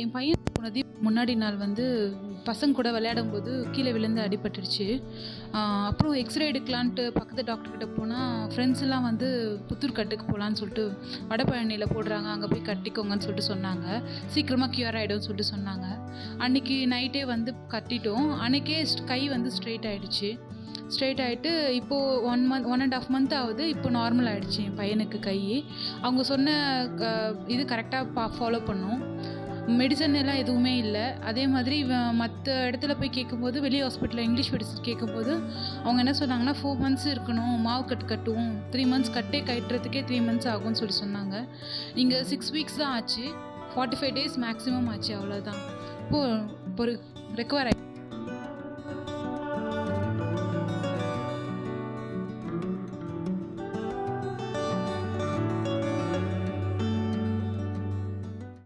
என் பையன் போனது முன்னாடி நாள் வந்து பசங்க கூட விளையாடும்போது கீழே விழுந்து அடிபட்டுருச்சு. அப்புறம் எக்ஸ்ரே எடுக்கலான்ட்டு பக்கத்து டாக்டர்கிட்ட போனால் ஃப்ரெண்ட்ஸ் எல்லாம் வந்து புத்தூர் கட்டுக்கு போகலான்னு சொல்லிட்டு வடபழனியில் போடுறாங்க, அங்கே போய் கட்டிக்கோங்கன்னு சொல்லிட்டு சொன்னாங்க. சீக்கிரமாக க்யூர் ஆகிடும்னு சொல்லிட்டு சொன்னாங்க. அன்றைக்கி நைட்டே வந்து கட்டிட்டோம். அன்றைக்கே கை வந்து ஸ்ட்ரெயிட் ஆகிடுச்சு. ஸ்ட்ரெயிட் ஆகிட்டு இப்போது 1.5 மந்த் ஆகுது. இப்போ நார்மல் ஆகிடுச்சு என் பையனுக்கு கை. அவங்க சொன்ன இது கரெக்டாக ஃபாலோ பண்ணோம். மெடிசன் எல்லாம் எதுவுமே இல்லை. அதே மாதிரி மற்ற இடத்துல போய் கேட்கும்போது, வெளி ஹாஸ்பிட்டலில் இங்கிலீஷ் மெடிசன் கேட்கும்போது அவங்க என்ன சொன்னாங்கன்னா 4 மந்த்ஸ் இருக்கணும், மாவு கட்டுவோம், 3 மந்த்ஸ் கட்டுறதுக்கே 3 மந்த்ஸ் ஆகும்னு சொல்லி சொன்னாங்க. இங்கே 6 வீக்ஸ் தான் ஆச்சு. 45 டேஸ் மேக்ஸிமம் ஆச்சு, அவ்வளோதான். இப்போது ரெக்கவர் ஆகி